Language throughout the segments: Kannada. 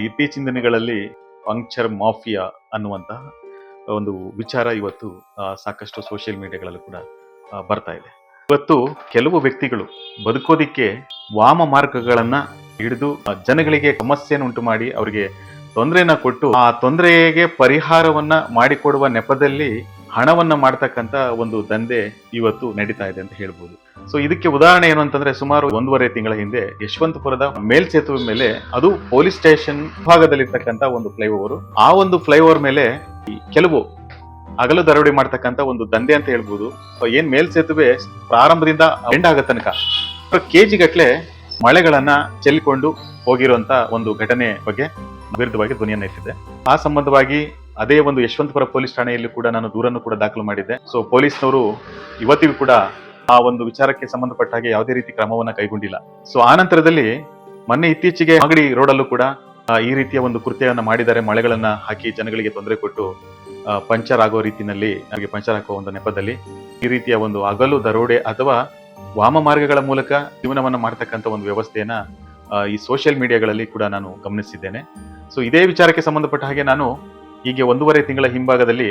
ಇತ್ತೀಚಿನ ದಿನಗಳಲ್ಲಿ ಪಂಕ್ಚರ್ ಮಾಫಿಯಾ ಅನ್ನುವಂತಹ ಒಂದು ವಿಚಾರ ಇವತ್ತು ಸಾಕಷ್ಟು ಸೋಷಿಯಲ್ ಮೀಡಿಯಾಗಳಲ್ಲೂ ಕೂಡ ಬರ್ತಾ ಇದೆ. ಇವತ್ತು ಕೆಲವು ವ್ಯಕ್ತಿಗಳು ಬದುಕೋದಿಕ್ಕೆ ವಾಮ ಮಾರ್ಗಗಳನ್ನ ಹಿಡಿದು ಜನಗಳಿಗೆ ಸಮಸ್ಯೆಯನ್ನು ಉಂಟು ಮಾಡಿ ಅವರಿಗೆ ತೊಂದರೆಯನ್ನ ಕೊಟ್ಟು ಆ ತೊಂದರೆಗೆ ಪರಿಹಾರವನ್ನ ಮಾಡಿಕೊಡುವ ನೆಪದಲ್ಲಿ ಹಣವನ್ನ ಮಾಡ್ತಕ್ಕಂತ ಒಂದು ದಂಧೆ ಇವತ್ತು ನಡೀತಾ ಇದೆ ಅಂತ ಹೇಳ್ಬೋದು. ಸೊ ಇದಕ್ಕೆ ಉದಾಹರಣೆ ಏನು ಅಂತಂದ್ರೆ, ಸುಮಾರು 1.5 ತಿಂಗಳ ಹಿಂದೆ ಯಶವಂತಪುರದ ಮೇಲ್ಸೇತುವೆ ಮೇಲೆ, ಅದು ಪೊಲೀಸ್ ಸ್ಟೇಷನ್ ಭಾಗದಲ್ಲಿರ್ತಕ್ಕಂಥ ಒಂದು ಫ್ಲೈಓವರ್, ಆ ಒಂದು ಫ್ಲೈಓವರ್ ಮೇಲೆ ಕೆಲವು ಹಗಲು ದರೋಡೆ ಮಾಡ್ತಕ್ಕಂಥ ಒಂದು ದಂಧೆ ಅಂತ ಹೇಳ್ಬೋದು. ಏನ್ ಮೇಲ್ಸೇತುವೆ ಪ್ರಾರಂಭದಿಂದ ಎಂಡ್ ಆಗೋ ತನಕ ಕೆಜಿ ಗಟ್ಲೆ ಮಳೆಗಳನ್ನ ಚೆಲ್ಲಿಕೊಂಡು ಹೋಗಿರುವಂತ ಒಂದು ಘಟನೆ ಬಗ್ಗೆ ವಿರುದ್ಧವಾಗಿ ಧ್ವನಿಯನ್ನ ಎತ್ತಿದೆ. ಆ ಸಂಬಂಧವಾಗಿ ಅದೇ ಒಂದು ಯಶವಂತಪುರ ಪೊಲೀಸ್ ಠಾಣೆಯಲ್ಲಿ ಕೂಡ ನಾನು ದೂರನ್ನು ಕೂಡ ದಾಖಲು ಮಾಡಿದ್ದೆ. ಸೊ ಪೊಲೀಸ್ನವರು ಇವತ್ತಿಗೂ ಕೂಡ ಆ ಒಂದು ವಿಚಾರಕ್ಕೆ ಸಂಬಂಧಪಟ್ಟ ಹಾಗೆ ಯಾವುದೇ ರೀತಿ ಕ್ರಮವನ್ನ ಕೈಗೊಂಡಿಲ್ಲ. ಸೊ ಆ ನಂತರದಲ್ಲಿ ಮೊನ್ನೆ ಇತ್ತೀಚೆಗೆ ಮಾಗಡಿ ರೋಡಲ್ಲೂ ಕೂಡ ಈ ರೀತಿಯ ಒಂದು ಕೃತ್ಯವನ್ನ ಮಾಡಿದ್ದಾರೆ. ಮಳೆಗಳನ್ನ ಹಾಕಿ ಜನಗಳಿಗೆ ತೊಂದರೆ ಕೊಟ್ಟು ಪಂಚರ್ ಆಗೋ ರೀತಿಯಲ್ಲಿ ಹಾಗೆ ಪಂಚರ್ ಹಾಕುವ ಒಂದು ನೆಪದಲ್ಲಿ ಈ ರೀತಿಯ ಒಂದು ಹಗಲು ದರೋಡೆ ಅಥವಾ ವಾಮ ಮಾರ್ಗಗಳ ಮೂಲಕ ಜೀವನವನ್ನ ಮಾಡ್ತಕ್ಕಂಥ ಒಂದು ವ್ಯವಸ್ಥೆಯನ್ನ ಈ ಸೋಷಿಯಲ್ ಮೀಡಿಯಾಗಳಲ್ಲಿ ಕೂಡ ನಾನು ಗಮನಿಸಿದ್ದೇನೆ. ಸೊ ಇದೇ ವಿಚಾರಕ್ಕೆ ಸಂಬಂಧಪಟ್ಟ ಹಾಗೆ ನಾನು ಹೀಗೆ 1.5 ತಿಂಗಳ ಹಿಂಭಾಗದಲ್ಲಿ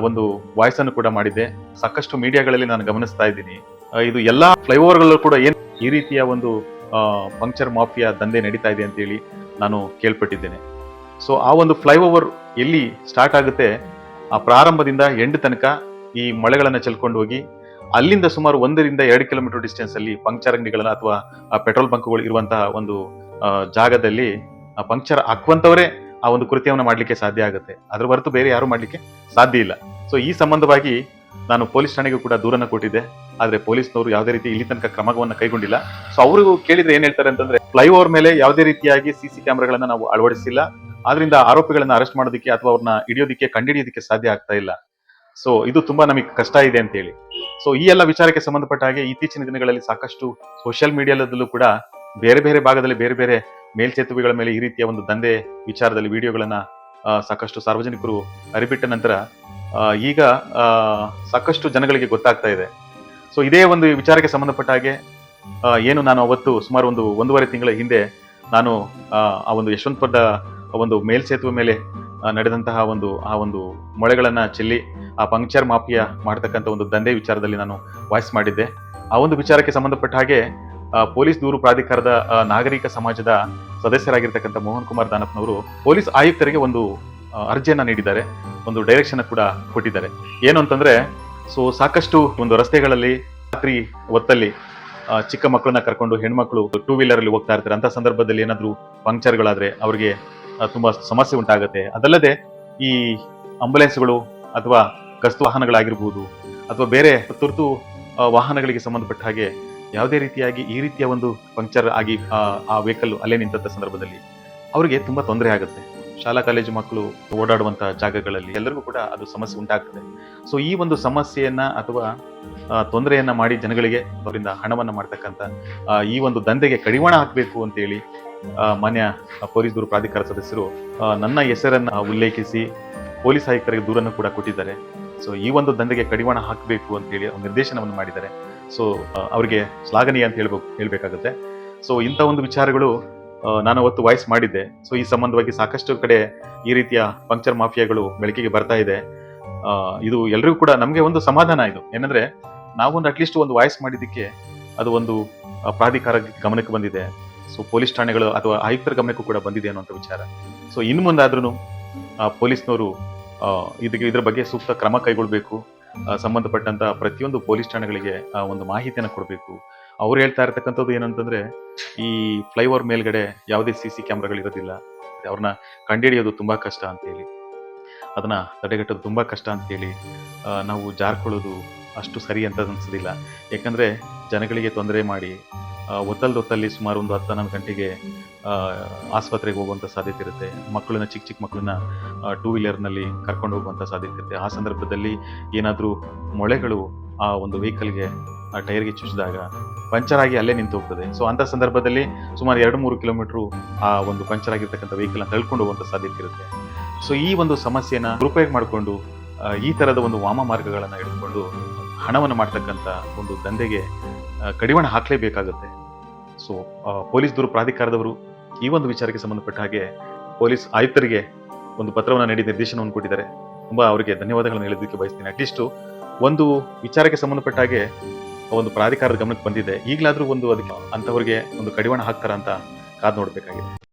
ಒಂದು ವಾಯ್ಸ್ ಅನ್ನು ಕೂಡ ಮಾಡಿದ್ದೆ. ಸಾಕಷ್ಟು ಮೀಡಿಯಾಗಳಲ್ಲಿ ನಾನು ಗಮನಿಸ್ತಾ ಇದ್ದೀನಿ, ಇದು ಎಲ್ಲಾ ಫ್ಲೈಓವರ್ಗಳಲ್ಲೂ ಕೂಡ ಏನ್ ಈ ರೀತಿಯ ಒಂದು ಪಂಕ್ಚರ್ ಮಾಫಿಯಾ ದಂಧೆ ನಡೀತಾ ಇದೆ ಅಂತ ಹೇಳಿ ನಾನು ಕೇಳ್ಪಟ್ಟಿದ್ದೇನೆ. ಸೊ ಆ ಒಂದು ಫ್ಲೈಓವರ್ ಎಲ್ಲಿ ಸ್ಟಾರ್ಟ್ ಆಗುತ್ತೆ, ಆ ಪ್ರಾರಂಭದಿಂದ ಎಂಡ್ ತನಕ ಈ ಮಳೆಗಳನ್ನ ಚೆಲ್ಕೊಂಡು ಹೋಗಿ ಅಲ್ಲಿಂದ ಸುಮಾರು 1-2 ಕಿಲೋಮೀಟರ್ ಡಿಸ್ಟೆನ್ಸ್ ಅಲ್ಲಿ ಪಂಕ್ಚರ್ ಅಂಗಡಿಗಳನ್ನ ಅಥವಾ ಪೆಟ್ರೋಲ್ ಬಂಕ್ಗಳು ಇರುವಂತಹ ಒಂದು ಜಾಗದಲ್ಲಿ ಪಂಕ್ಚರ್ ಹಾಕುವಂತವರೇ ಆ ಒಂದು ಕೃತ್ಯವನ್ನು ಮಾಡ್ಲಿಕ್ಕೆ ಸಾಧ್ಯ ಆಗುತ್ತೆ. ಅದ್ರ ಹೊರತು ಬೇರೆ ಯಾರು ಮಾಡ್ಲಿಕ್ಕೆ ಸಾಧ್ಯ ಇಲ್ಲ. ಸೊ ಈ ಸಂಬಂಧವಾಗಿ ನಾನು ಪೊಲೀಸ್ ಠಾಣೆಗೂ ಕೂಡ ದೂರನ್ನ ಕೊಟ್ಟಿದ್ದೆ. ಆದ್ರೆ ಪೊಲೀಸ್ನವರು ಯಾವುದೇ ರೀತಿ ಇಲ್ಲಿ ತನಕ ಕ್ರಮವನ್ನ ಕೈಗೊಂಡಿಲ್ಲ. ಸೊ ಅವರು ಕೇಳಿದ್ರೆ ಏನ್ ಹೇಳ್ತಾರೆ ಅಂತಂದ್ರೆ, ಫ್ಲೈಓವರ್ ಮೇಲೆ ಯಾವುದೇ ರೀತಿಯಾಗಿ ಸಿಸಿ ಕ್ಯಾಮೆರಾಗಳನ್ನ ನಾವು ಅಳವಡಿಸಿಲ್ಲ, ಆದ್ರಿಂದ ಆರೋಪಿಗಳನ್ನ ಅರೆಸ್ಟ್ ಮಾಡೋದಕ್ಕೆ ಅಥವಾ ಅವ್ರನ್ನ ಹಿಡಿಯೋದಕ್ಕೆ ಕಂಡುಹಿಡಿಯೋದಕ್ಕೆ ಸಾಧ್ಯ ಆಗ್ತಾ ಇಲ್ಲ. ಸೊ ಇದು ತುಂಬಾ ನಮಗೆ ಕಷ್ಟ ಇದೆ ಅಂತ ಹೇಳಿ. ಸೊ ಈ ಎಲ್ಲ ವಿಚಾರಕ್ಕೆ ಸಂಬಂಧಪಟ್ಟ ಹಾಗೆ ಇತ್ತೀಚಿನ ದಿನಗಳಲ್ಲಿ ಸಾಕಷ್ಟು ಸೋಷಿಯಲ್ ಮೀಡಿಯಾದಲ್ಲೂ ಕೂಡ ಬೇರೆ ಬೇರೆ ಭಾಗದಲ್ಲಿ ಬೇರೆ ಬೇರೆ ಮೇಲ್ಸೇತುವೆಗಳ ಮೇಲೆ ಈ ರೀತಿಯ ಒಂದು ದಂಧೆ ವಿಚಾರದಲ್ಲಿ ವಿಡಿಯೋಗಳನ್ನ ಸಾಕಷ್ಟು ಸಾರ್ವಜನಿಕರು ಹರಿಬಿಟ್ಟ ನಂತರ ಈಗ ಸಾಕಷ್ಟು ಜನಗಳಿಗೆ ಗೊತ್ತಾಗ್ತಾ ಇದೆ. ಸೊ ಇದೇ ಒಂದು ವಿಚಾರಕ್ಕೆ ಸಂಬಂಧಪಟ್ಟ ಹಾಗೆ ಏನು ನಾನು ಅವತ್ತು ಸುಮಾರು 1.5 ತಿಂಗಳ ಹಿಂದೆ ನಾನು ಆ ಒಂದು ಯಶವಂತಪುರದ ಒಂದು ಮೇಲ್ಸೇತುವೆ ಮೇಲೆ ನಡೆದಂತಹ ಆ ಒಂದು ಮೊಳೆಗಳನ್ನ ಚೆಲ್ಲಿ ಆ ಪಂಕ್ಚರ್ ಮಾಫಿಯಾ ಮಾಡ್ತಕ್ಕಂಥ ಒಂದು ದಂಧೆ ವಿಚಾರದಲ್ಲಿ ನಾನು ವಾಯ್ಸ್ ಮಾಡಿದ್ದೆ. ಆ ಒಂದು ವಿಚಾರಕ್ಕೆ ಸಂಬಂಧಪಟ್ಟ ಹಾಗೆ ಪೊಲೀಸ್ ದೂರು ಪ್ರಾಧಿಕಾರದ ನಾಗರಿಕ ಸಮಾಜದ ಸದಸ್ಯರಾಗಿರ್ತಕ್ಕಂಥ ಮೋಹನ್ ಕುಮಾರ್ ದಾನಪ್ಪನವರು ಪೊಲೀಸ್ ಆಯುಕ್ತರಿಗೆ ಒಂದು ಅರ್ಜಿಯನ್ನ ನೀಡಿದ್ದಾರೆ, ಒಂದು ಡೈರೆಕ್ಷನ್ ಕೂಡ ಕೊಟ್ಟಿದ್ದಾರೆ. ಏನು ಅಂತಂದ್ರೆ, ಸೊ ಸಾಕಷ್ಟು ಒಂದು ರಸ್ತೆಗಳಲ್ಲಿ ರಾತ್ರಿ ಹೊತ್ತಲ್ಲಿ ಚಿಕ್ಕ ಮಕ್ಕಳನ್ನ ಕರ್ಕೊಂಡು ಹೆಣ್ಮಕ್ಳು 2 ವೀಲರ್ ಅಲ್ಲಿ ಹೋಗ್ತಾ ಇರ್ತಾರೆ. ಅಂತ ಸಂದರ್ಭದಲ್ಲಿ ಏನಾದ್ರೂ ಪಂಕ್ಚರ್ಗಳಾದ್ರೆ ಅವ್ರಿಗೆ ತುಂಬಾ ಸಮಸ್ಯೆ ಉಂಟಾಗುತ್ತೆ. ಅದಲ್ಲದೆ ಈ ಆಂಬುಲೆನ್ಸ್ಗಳು ಅಥವಾ ಗಸ್ತು ವಾಹನಗಳಾಗಿರ್ಬೋದು ಅಥವಾ ಬೇರೆ ತುರ್ತು ವಾಹನಗಳಿಗೆ ಸಂಬಂಧಪಟ್ಟ ಹಾಗೆ ಯಾವುದೇ ರೀತಿಯಾಗಿ ಈ ರೀತಿಯ ಒಂದು ಪಂಕ್ಚರ್ ಆಗಿ ಆ ವೆಹಿಕಲ್ ಅಲ್ಲೇ ನಿಂತ ಸಂದರ್ಭದಲ್ಲಿ ಅವರಿಗೆ ತುಂಬಾ ತೊಂದರೆ ಆಗುತ್ತೆ. ಶಾಲಾ ಕಾಲೇಜು ಮಕ್ಕಳು ಓಡಾಡುವಂತಹ ಜಾಗಗಳಲ್ಲಿ ಎಲ್ಲರಿಗೂ ಕೂಡ ಅದು ಸಮಸ್ಯೆ ಉಂಟಾಗ್ತದೆ. ಸೊ ಈ ಒಂದು ಸಮಸ್ಯೆಯನ್ನ ಅಥವಾ ತೊಂದರೆಯನ್ನ ಮಾಡಿ ಜನಗಳಿಗೆ ಅವರಿಂದ ಹಣವನ್ನ ಮಾಡ್ತಕ್ಕಂಥ ಈ ಒಂದು ದಂಧೆಗೆ ಕಡಿವಾಣ ಹಾಕಬೇಕು ಅಂತ ಹೇಳಿ ಮಾನ್ಯ ಪೊಲೀಸ್ ದೂರು ಪ್ರಾಧಿಕಾರ ಸದಸ್ಯರು ನನ್ನ ಹೆಸರನ್ನ ಉಲ್ಲೇಖಿಸಿ ಪೊಲೀಸ್ ಆಯುಕ್ತರಿಗೆ ದೂರನ್ನು ಕೂಡ ಕೊಟ್ಟಿದ್ದಾರೆ. ಸೊ ಈ ಒಂದು ದಂಧೆಗೆ ಕಡಿವಾಣ ಹಾಕಬೇಕು ಅಂತ ಹೇಳಿ ನಿರ್ದೇಶನವನ್ನು ಮಾಡಿದ್ದಾರೆ. ಸೊ ಅವರಿಗೆ ಶ್ಲಾಘನೀಯ ಅಂತ ಹೇಳ್ಬೇಕಾಗುತ್ತೆ. ಸೊ ಇಂಥ ಒಂದು ವಿಚಾರಗಳು ನಾನು ಅವತ್ತು ವಾಯ್ಸ್ ಮಾಡಿದ್ದೆ. ಸೊ ಈ ಸಂಬಂಧವಾಗಿ ಸಾಕಷ್ಟು ಕಡೆ ಈ ರೀತಿಯ ಪಂಕ್ಚರ್ ಮಾಫಿಯಾಗಳು ಬೆಳಕಿಗೆ ಬರ್ತಾ ಇದೆ. ಇದು ಎಲ್ರಿಗೂ ಕೂಡ ನಮ್ಗೆ ಒಂದು ಸಮಾಧಾನ. ಇದು ಏನಂದ್ರೆ, ನಾವೊಂದು ಅಟ್ಲೀಸ್ಟ್ ಒಂದು ವಾಯ್ಸ್ ಮಾಡಿದ್ದಕ್ಕೆ ಅದು ಒಂದು ಪ್ರಾಧಿಕಾರ ಗಮನಕ್ಕೆ ಬಂದಿದೆ. ಸೊ ಪೊಲೀಸ್ ಠಾಣೆಗಳು ಅಥವಾ ಆಯುಕ್ತರ ಗಮನಕ್ಕೂ ಕೂಡ ಬಂದಿದೆ ಅನ್ನುವಂಥ ವಿಚಾರ. ಸೊ ಇನ್ನು ಮುಂದಾದ್ರೂ ಪೊಲೀಸ್ನವರು ಇದ್ರ ಬಗ್ಗೆ ಸೂಕ್ತ ಕ್ರಮ ಕೈಗೊಳ್ಬೇಕು. ಸಂಬಂಧಪಟ್ಟಂತ ಪ್ರತಿಯೊಂದು ಪೊಲೀಸ್ ಠಾಣೆಗಳಿಗೆ ಒಂದು ಮಾಹಿತಿಯನ್ನು ಕೊಡಬೇಕು. ಅವ್ರು ಹೇಳ್ತಾ ಇರ್ತಕ್ಕಂಥದ್ದು ಏನಂತಂದ್ರೆ, ಈ ಫ್ಲೈಓವರ್ ಮೇಲ್ಗಡೆ ಯಾವುದೇ ಸಿಸಿ ಕ್ಯಾಮ್ರಾಗಳು ಇರೋದಿಲ್ಲ, ಅವ್ರನ್ನ ಕಂಡುಹಿಡಿಯೋದು ತುಂಬಾ ಕಷ್ಟ ಅಂತ ಹೇಳಿ, ಅದನ್ನ ತಡೆಗಟ್ಟೋದು ತುಂಬಾ ಕಷ್ಟ ಅಂತ ಹೇಳಿ ನಾವು ಜಾರ್ಕೊಳ್ಳೋದು ಅಷ್ಟು ಸರಿ ಅಂತ ಅನ್ಸೋದಿಲ್ಲ. ಯಾಕಂದ್ರೆ ಜನಗಳಿಗೆ ತೊಂದರೆ ಮಾಡಿ ಹೊತ್ತಲ್ಲಿ ಸುಮಾರು 10-11 ಗಂಟೆಗೆ ಆಸ್ಪತ್ರೆಗೆ ಹೋಗುವಂಥ ಸಾಧ್ಯತೆ ಇರುತ್ತೆ. ಮಕ್ಕಳನ್ನ ಚಿಕ್ಕ ಮಕ್ಕಳನ್ನ 2 ವೀಲರ್ನಲ್ಲಿ ಕರ್ಕೊಂಡು ಹೋಗುವಂಥ ಸಾಧ್ಯತೆ ಇರುತ್ತೆ. ಆ ಸಂದರ್ಭದಲ್ಲಿ ಏನಾದರೂ ಮೊಳೆಗಳು ಆ ಒಂದು ವೆಹಿಕಲ್ಗೆ ಆ ಟೈರ್ಗೆ ಚುಚ್ಚಿದಾಗ ಪಂಚರ್ ಆಗಿ ಅಲ್ಲೇ ನಿಂತು ಹೋಗ್ತದೆ. ಸೊ ಅಂಥ ಸಂದರ್ಭದಲ್ಲಿ ಸುಮಾರು 2-3 ಕಿಲೋಮೀಟರ್ ಆ ಒಂದು ಪಂಚರ್ ಆಗಿರ್ತಕ್ಕಂಥ ವೆಹಿಕಲ್ನ ತಳ್ಕೊಂಡು ಹೋಗುವಂಥ ಸಾಧ್ಯತೆ ಇರುತ್ತೆ. ಸೊ ಈ ಒಂದು ಸಮಸ್ಯೆನ ದುರುಪಯೋಗ ಮಾಡಿಕೊಂಡು ಈ ಥರದ ಒಂದು ವಾಮ ಮಾರ್ಗಗಳನ್ನು ಹಿಡಿದುಕೊಂಡು ಹಣವನ್ನು ಮಾಡ್ತಕ್ಕಂಥ ಒಂದು ದಂಧೆಗೆ ಕಡಿವಾಣ ಹಾಕಲೇಬೇಕಾಗುತ್ತೆ. ಸೊ ಪೊಲೀಸ್ ದೂರು ಪ್ರಾಧಿಕಾರದವರು ಈ ಒಂದು ವಿಚಾರಕ್ಕೆ ಸಂಬಂಧಪಟ್ಟ ಹಾಗೆ ಪೊಲೀಸ್ ಆಯುಕ್ತರಿಗೆ ಒಂದು ಪತ್ರವನ್ನು ನೀಡಿ ನಿರ್ದೇಶನವನ್ನು ಕೊಟ್ಟಿದ್ದಾರೆ. ತುಂಬಾ ಅವರಿಗೆ ಧನ್ಯವಾದಗಳನ್ನು ಹೇಳೋದಕ್ಕೆ ಬಯಸ್ತೀನಿ. ಅಟ್ಲೀಸ್ಟ್ ಒಂದು ವಿಚಾರಕ್ಕೆ ಸಂಬಂಧಪಟ್ಟ ಹಾಗೆ ಒಂದು ಪ್ರಾಧಿಕಾರದ ಗಮನಕ್ಕೆ ಬಂದಿದೆ. ಈಗಲಾದ್ರೂ ಒಂದು ಅದಕ್ಕೆ ಅಂತವರಿಗೆ ಒಂದು ಕಡಿವಾಣ ಹಾಕ್ತಾರ ಅಂತ ಕಾದ್ ನೋಡ್ಬೇಕಾಗಿದೆ.